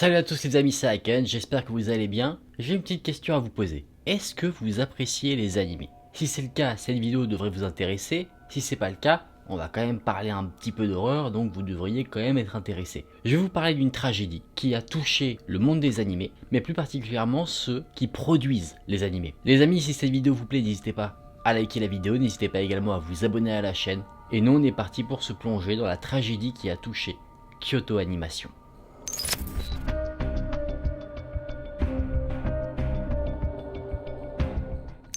Salut à tous les amis, c'est Aken, j'espère que vous allez bien. J'ai une petite question à vous poser. Est-ce que vous appréciez les animés? Si c'est le cas, cette vidéo devrait vous intéresser. Si c'est pas le cas, on va quand même parler un petit peu d'horreur, donc vous devriez quand même être intéressé. Je vais vous parler d'une tragédie qui a touché le monde des animés, mais plus particulièrement ceux qui produisent les animés. Les amis, si cette vidéo vous plaît, n'hésitez pas à liker la vidéo, n'hésitez pas également à vous abonner à la chaîne. Et nous, on est parti pour se plonger dans la tragédie qui a touché Kyoto Animation.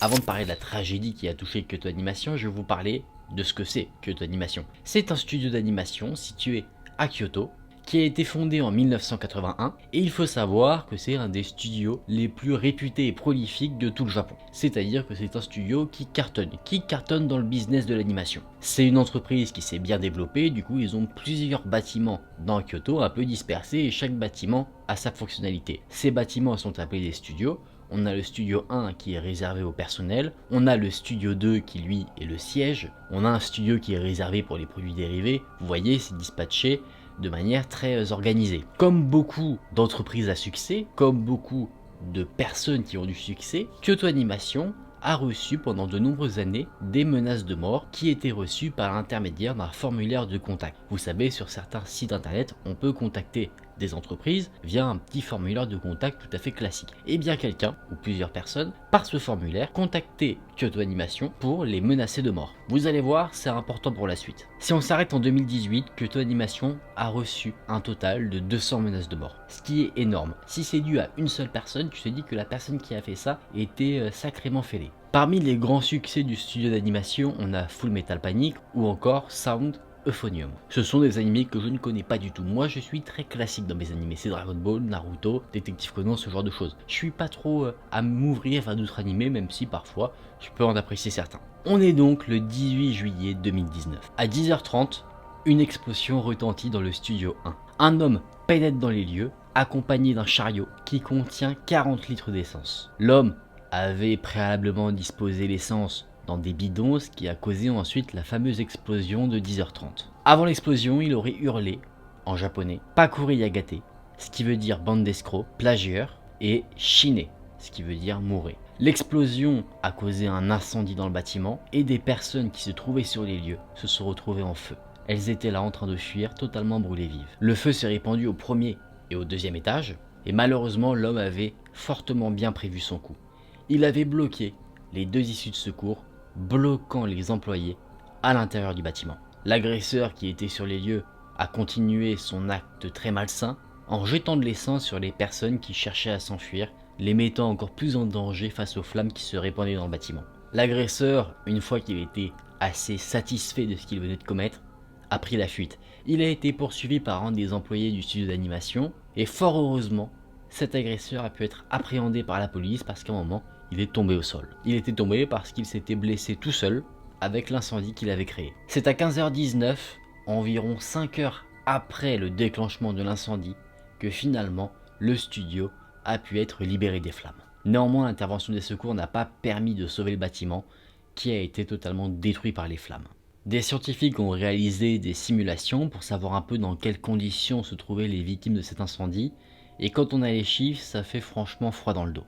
Avant de parler de la tragédie qui a touché Kyoto Animation, je vais vous parler de ce que c'est Kyoto Animation. C'est un studio d'animation situé à Kyoto qui a été fondé en 1981 et il faut savoir que c'est un des studios les plus réputés et prolifiques de tout le Japon. C'est-à-dire que c'est un studio qui cartonne dans le business de l'animation. C'est une entreprise qui s'est bien développée, du coup ils ont plusieurs bâtiments dans Kyoto un peu dispersés et chaque bâtiment a sa fonctionnalité. Ces bâtiments sont appelés des studios. On a le studio 1 qui est réservé au personnel, on a le studio 2 qui lui est le siège, on a un studio qui est réservé pour les produits dérivés, vous voyez c'est dispatché de manière très organisée. Comme beaucoup d'entreprises à succès, comme beaucoup de personnes qui ont du succès, Kyoto Animation a reçu pendant de nombreuses années des menaces de mort qui étaient reçues par l'intermédiaire d'un formulaire de contact. Vous savez, sur certains sites internet, on peut contacter des entreprises via un petit formulaire de contact tout à fait classique. Et bien quelqu'un, ou plusieurs personnes, par ce formulaire, contactaient Kyoto Animation pour les menacer de mort. Vous allez voir, c'est important pour la suite. Si on s'arrête en 2018, Kyoto Animation a reçu un total de 200 menaces de mort, ce qui est énorme. Si c'est dû à une seule personne, tu te dis que la personne qui a fait ça était sacrément fêlée. Parmi les grands succès du studio d'animation, on a Full Metal Panic ou encore Sound Euphonium. Ce sont des animés que je ne connais pas du tout. Moi je suis très classique dans mes animés, c'est Dragon Ball, Naruto, Détective Conan, ce genre de choses. Je suis pas trop à m'ouvrir vers d'autres animés, même si parfois je peux en apprécier certains. On est donc le 18 juillet 2019. À 10h30, une explosion retentit dans le studio 1. Un homme pénètre dans les lieux, accompagné d'un chariot qui contient 40 litres d'essence. L'homme avait préalablement disposé l'essence dans des bidons, ce qui a causé ensuite la fameuse explosion de 10h30. Avant l'explosion, il aurait hurlé, en japonais, Pakuri Yagate, ce qui veut dire bande d'escrocs, plagieurs, et Shine, ce qui veut dire mourir. L'explosion a causé un incendie dans le bâtiment, et des personnes qui se trouvaient sur les lieux se sont retrouvées en feu. Elles étaient là en train de fuir, totalement brûlées vives. Le feu s'est répandu au premier et au deuxième étage, et malheureusement l'homme avait fortement bien prévu son coup. Il avait bloqué les deux issues de secours, bloquant les employés à l'intérieur du bâtiment. L'agresseur qui était sur les lieux a continué son acte très malsain en jetant de l'essence sur les personnes qui cherchaient à s'enfuir, les mettant encore plus en danger face aux flammes qui se répandaient dans le bâtiment. L'agresseur, une fois qu'il était assez satisfait de ce qu'il venait de commettre, a pris la fuite. Il a été poursuivi par un des employés du studio d'animation et fort heureusement, cet agresseur a pu être appréhendé par la police parce qu'à un moment, il est tombé au sol. Il était tombé parce qu'il s'était blessé tout seul avec l'incendie qu'il avait créé. C'est à 15h19, environ 5 heures après le déclenchement de l'incendie, que finalement le studio a pu être libéré des flammes. Néanmoins, l'intervention des secours n'a pas permis de sauver le bâtiment qui a été totalement détruit par les flammes. Des scientifiques ont réalisé des simulations pour savoir un peu dans quelles conditions se trouvaient les victimes de cet incendie, et quand on a les chiffres, ça fait franchement froid dans le dos,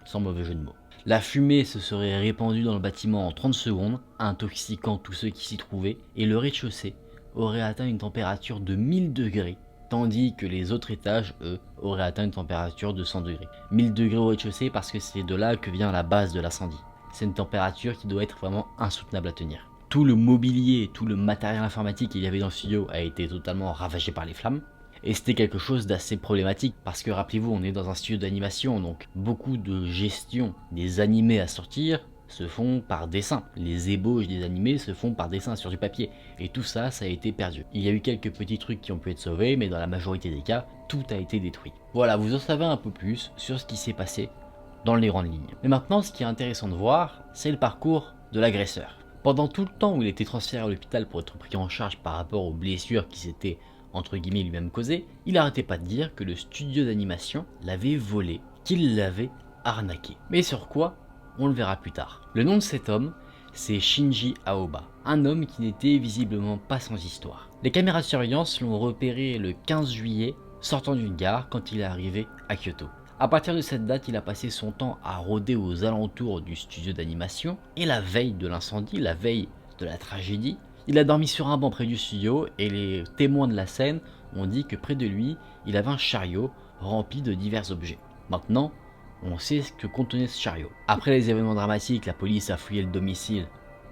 sans mauvais jeu de mots. La fumée se serait répandue dans le bâtiment en 30 secondes, intoxiquant tous ceux qui s'y trouvaient, et le rez-de-chaussée aurait atteint une température de 1000 degrés, tandis que les autres étages, eux, auraient atteint une température de 100 degrés. 1000 degrés au rez-de-chaussée parce que c'est de là que vient la base de l'incendie. C'est une température qui doit être vraiment insoutenable à tenir. Tout le mobilier, tout le matériel informatique qu'il y avait dans le studio a été totalement ravagé par les flammes. Et c'était quelque chose d'assez problématique parce que rappelez-vous, on est dans un studio d'animation, donc beaucoup de gestion des animés à sortir se font par dessin. Les ébauches des animés se font par dessin sur du papier. Et tout ça, ça a été perdu. Il y a eu quelques petits trucs qui ont pu être sauvés, mais dans la majorité des cas, tout a été détruit. Voilà, vous en savez un peu plus sur ce qui s'est passé dans les grandes lignes. Mais maintenant, ce qui est intéressant de voir, c'est le parcours de l'agresseur. Pendant tout le temps où il était transféré à l'hôpital pour être pris en charge par rapport aux blessures qui s'étaient entre guillemets lui-même causé, il arrêtait pas de dire que le studio d'animation l'avait volé, qu'il l'avait arnaqué. Mais sur quoi? On le verra plus tard. Le nom de cet homme, c'est Shinji Aoba, un homme qui n'était visiblement pas sans histoire. Les caméras de surveillance l'ont repéré le 15 juillet sortant d'une gare quand il est arrivé à Kyoto. À partir de cette date, il a passé son temps à rôder aux alentours du studio d'animation, et la veille de l'incendie, la veille de la tragédie, il a dormi sur un banc près du studio, et les témoins de la scène ont dit que près de lui, il avait un chariot rempli de divers objets. Maintenant, on sait ce que contenait ce chariot. Après les événements dramatiques, la police a fouillé le domicile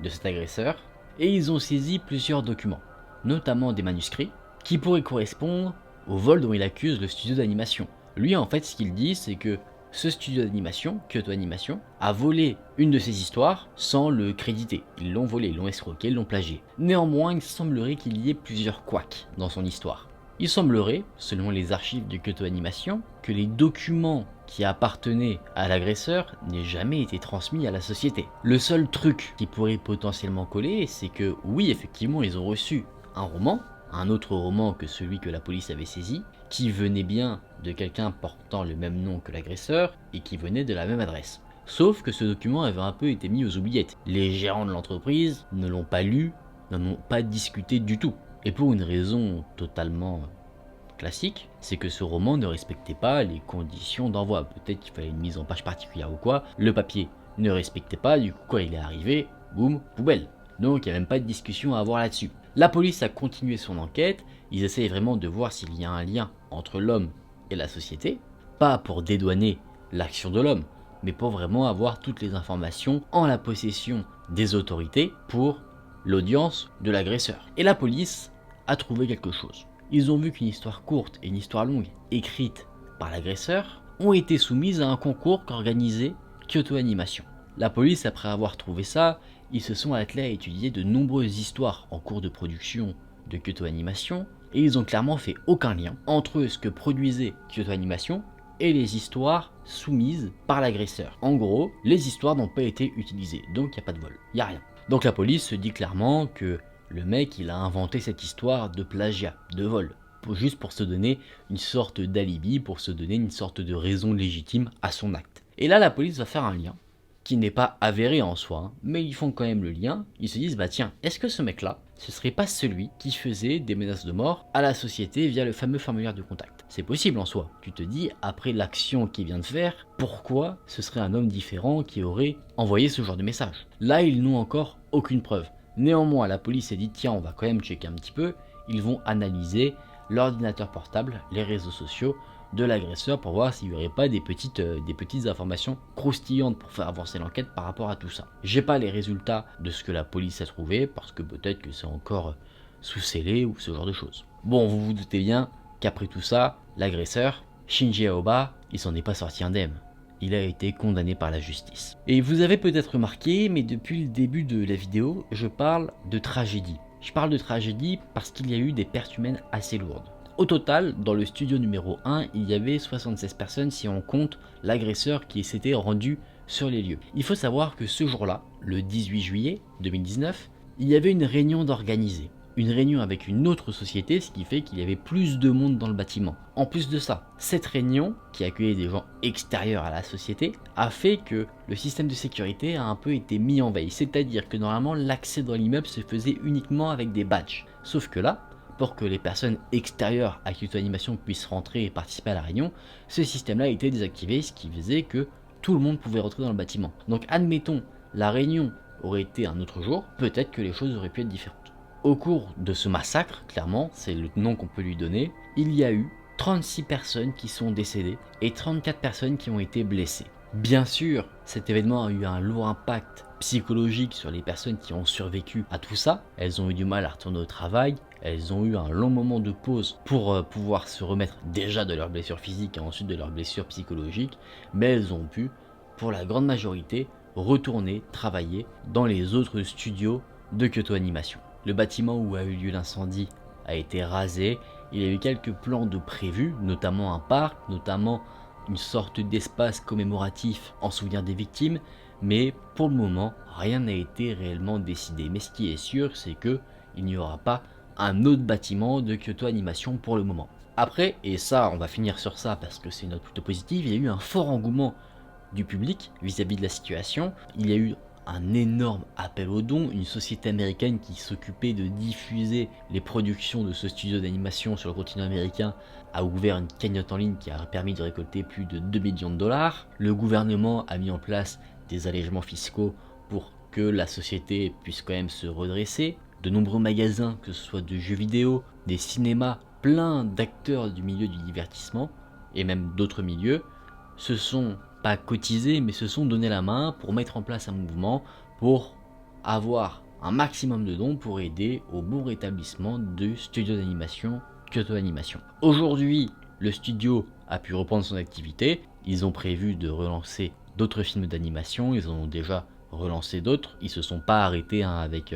de cet agresseur, et ils ont saisi plusieurs documents, notamment des manuscrits, qui pourraient correspondre au vol dont il accuse le studio d'animation. Lui, en fait, ce qu'il dit, c'est que ce studio d'animation, Kyoto Animation, a volé une de ses histoires sans le créditer. Ils l'ont volé, ils l'ont escroqué, ils l'ont plagié. Néanmoins, il semblerait qu'il y ait plusieurs couacs dans son histoire. Il semblerait, selon les archives de Kyoto Animation, que les documents qui appartenaient à l'agresseur n'aient jamais été transmis à la société. Le seul truc qui pourrait potentiellement coller, c'est que oui, effectivement, ils ont reçu un roman, un autre roman que celui que la police avait saisi, qui venait bien de quelqu'un portant le même nom que l'agresseur et qui venait de la même adresse. Sauf que ce document avait un peu été mis aux oubliettes. Les gérants de l'entreprise ne l'ont pas lu, n'en ont pas discuté du tout. Et pour une raison totalement classique, c'est que ce roman ne respectait pas les conditions d'envoi. Peut-être qu'il fallait une mise en page particulière ou quoi. Le papier ne respectait pas, du coup quand il est arrivé, boum, poubelle. Donc il n'y a même pas de discussion à avoir là-dessus. La police a continué son enquête, ils essayent vraiment de voir s'il y a un lien entre l'homme et la société, pas pour dédouaner l'action de l'homme, mais pour vraiment avoir toutes les informations en la possession des autorités pour l'audience de l'agresseur. Et la police a trouvé quelque chose. Ils ont vu qu'une histoire courte et une histoire longue écrite par l'agresseur ont été soumises à un concours qu'organisait Kyoto Animation. La police, après avoir trouvé ça, ils se sont attelés à étudier de nombreuses histoires en cours de production de Kyoto Animation, et ils ont clairement fait aucun lien entre ce que produisait Kyoto Animation et les histoires soumises par l'agresseur. En gros, les histoires n'ont pas été utilisées, donc il n'y a pas de vol, il n'y a rien. Donc la police se dit clairement que le mec il a inventé cette histoire de plagiat, de vol, juste pour se donner une sorte d'alibi, pour se donner une sorte de raison légitime à son acte. Et là la police va faire un lien, qui n'est pas avéré en soi, hein, mais ils font quand même le lien, ils se disent bah tiens, est-ce que ce mec là, ce serait pas celui qui faisait des menaces de mort à la société via le fameux formulaire de contact? C'est possible en soi, tu te dis après l'action qu'il vient de faire, pourquoi ce serait un homme différent qui aurait envoyé ce genre de message? Là ils n'ont encore aucune preuve. Néanmoins la police s'est dit tiens on va quand même checker un petit peu, ils vont analyser l'ordinateur portable, les réseaux sociaux de l'agresseur pour voir s'il n'y aurait pas des petites informations croustillantes pour faire avancer l'enquête par rapport à tout ça. J'ai pas les résultats de ce que la police a trouvé parce que peut-être que c'est encore sous scellé ou ce genre de choses. Bon, vous vous doutez bien qu'après tout ça, l'agresseur, Shinji Aoba, il s'en est pas sorti indemne. Il a été condamné par la justice. Et vous avez peut-être remarqué, mais depuis le début de la vidéo, je parle de tragédie. Je parle de tragédie parce qu'il y a eu des pertes humaines assez lourdes. Au total, dans le studio numéro 1, il y avait 76 personnes si on compte l'agresseur qui s'était rendu sur les lieux. Il faut savoir que ce jour-là, le 18 juillet 2019, il y avait une réunion d'organiser. Une réunion avec une autre société, ce qui fait qu'il y avait plus de monde dans le bâtiment. En plus de ça, cette réunion, qui accueillait des gens extérieurs à la société, a fait que le système de sécurité a un peu été mis en veille. C'est-à-dire que normalement, l'accès dans l'immeuble se faisait uniquement avec des badges. Sauf que là, pour que les personnes extérieures à Kyoto Animation puissent rentrer et participer à la réunion, ce système-là a été désactivé, ce qui faisait que tout le monde pouvait rentrer dans le bâtiment. Donc admettons, la réunion aurait été un autre jour, peut-être que les choses auraient pu être différentes. Au cours de ce massacre, clairement, c'est le nom qu'on peut lui donner, il y a eu 36 personnes qui sont décédées et 34 personnes qui ont été blessées. Bien sûr, cet événement a eu un lourd impact psychologique sur les personnes qui ont survécu à tout ça. Elles ont eu du mal à retourner au travail, elles ont eu un long moment de pause pour pouvoir se remettre déjà de leurs blessures physiques et ensuite de leurs blessures psychologiques, mais elles ont pu, pour la grande majorité, retourner travailler dans les autres studios de Kyoto Animation. Le bâtiment où a eu lieu l'incendie a été rasé, il y a eu quelques plans de prévus, notamment un parc, notamment une sorte d'espace commémoratif en souvenir des victimes, mais pour le moment, rien n'a été réellement décidé. Mais ce qui est sûr, c'est que il n'y aura pas un autre bâtiment de Kyoto Animation pour le moment. Après, et ça, on va finir sur ça parce que c'est une note plutôt positive, il y a eu un fort engouement du public vis-à-vis de la situation. Il y a eu un énorme appel aux dons. Une société américaine qui s'occupait de diffuser les productions de ce studio d'animation sur le continent américain a ouvert une cagnotte en ligne qui a permis de récolter plus de 2 millions de dollars. Le gouvernement a mis en place des allègements fiscaux pour que la société puisse quand même se redresser. De nombreux magasins, que ce soit de jeux vidéo, des cinémas, plein d'acteurs du milieu du divertissement et même d'autres milieux se sont pas cotisés mais se sont donné la main pour mettre en place un mouvement pour avoir un maximum de dons pour aider au bon rétablissement du studio d'animation Kyoto Animation. Aujourd'hui, le studio a pu reprendre son activité. Ils ont prévu de relancer d'autres films d'animation. Ils en ont déjà relancé d'autres. Ils se sont pas arrêtés avec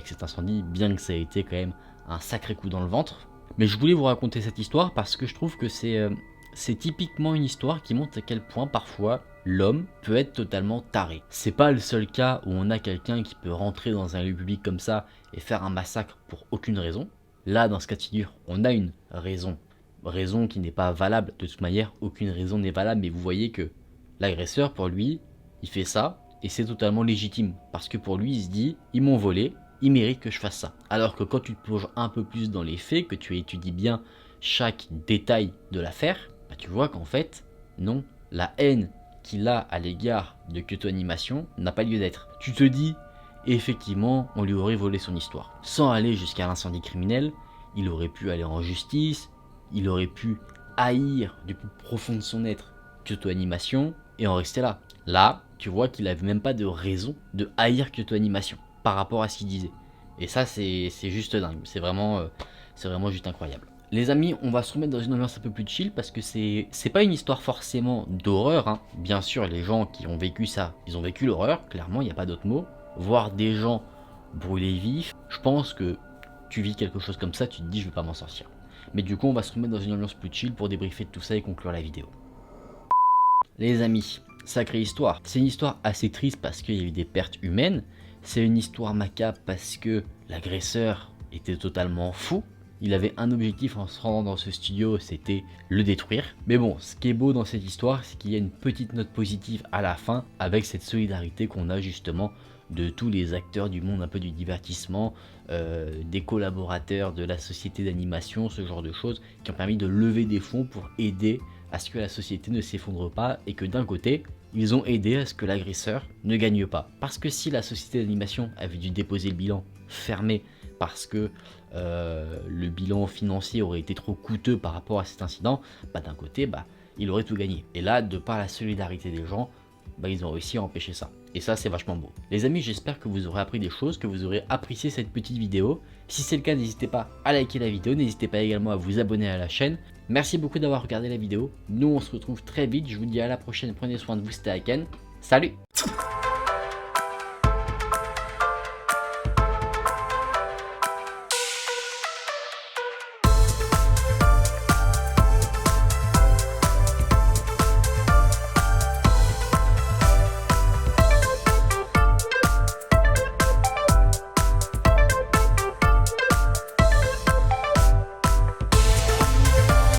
cet incendie, bien que ça ait été quand même un sacré coup dans le ventre. Mais je voulais vous raconter cette histoire parce que je trouve que c'est typiquement une histoire qui montre à quel point parfois l'homme peut être totalement taré. C'est pas le seul cas où on a quelqu'un qui peut rentrer dans un lieu public comme ça et faire un massacre pour aucune raison. Là, dans ce cas de figure, on a une raison qui n'est pas valable. De toute manière, aucune raison n'est valable, mais vous voyez que l'agresseur, pour lui, il fait ça et c'est totalement légitime. Parce que pour lui, il se dit, ils m'ont volé, ils méritent que je fasse ça. Alors que quand tu te plonges un peu plus dans les faits, que tu étudies bien chaque détail de l'affaire, bah tu vois qu'en fait, non, la haine qu'il a à l'égard de Kyoto Animation n'a pas lieu d'être. Tu te dis, effectivement, on lui aurait volé son histoire. Sans aller jusqu'à l'incendie criminel, il aurait pu aller en justice, il aurait pu haïr du plus profond de son être Kyoto Animation et en rester là. Là, tu vois qu'il n'avait même pas de raison de haïr Kyoto Animation par rapport à ce qu'il disait. Et ça, c'est juste dingue. C'est vraiment juste incroyable. Les amis, on va se remettre dans une ambiance un peu plus chill parce que c'est pas une histoire forcément d'horreur, hein. Bien sûr, les gens qui ont vécu ça, ils ont vécu l'horreur, clairement, il n'y a pas d'autre mot. Voir des gens brûlés vifs, je pense que tu vis quelque chose comme ça, tu te dis je vais pas m'en sortir. Mais du coup, on va se remettre dans une ambiance plus chill pour débriefer de tout ça et conclure la vidéo. Les amis, sacrée histoire. C'est une histoire assez triste parce qu'il y a eu des pertes humaines. C'est une histoire macabre parce que l'agresseur était totalement fou. Il avait un objectif en se rendant dans ce studio, c'était le détruire. Mais bon, ce qui est beau dans cette histoire, c'est qu'il y a une petite note positive à la fin avec cette solidarité qu'on a justement de tous les acteurs du monde un peu du divertissement, des collaborateurs de la société d'animation, ce genre de choses qui ont permis de lever des fonds pour aider à ce que la société ne s'effondre pas et que d'un côté, ils ont aidé à ce que l'agresseur ne gagne pas. Parce que si la société d'animation avait dû déposer le bilan fermé parce que le bilan financier aurait été trop coûteux par rapport à cet incident, bah d'un côté, bah, il aurait tout gagné. Et là, de par la solidarité des gens, bah, ils ont réussi à empêcher ça. Et ça, c'est vachement beau. Les amis, j'espère que vous aurez appris des choses, que vous aurez apprécié cette petite vidéo. Si c'est le cas, n'hésitez pas à liker la vidéo, n'hésitez pas également à vous abonner à la chaîne. Merci beaucoup d'avoir regardé la vidéo. Nous, on se retrouve très vite. Je vous dis à la prochaine. Prenez soin de vous, c'était Aken. Salut!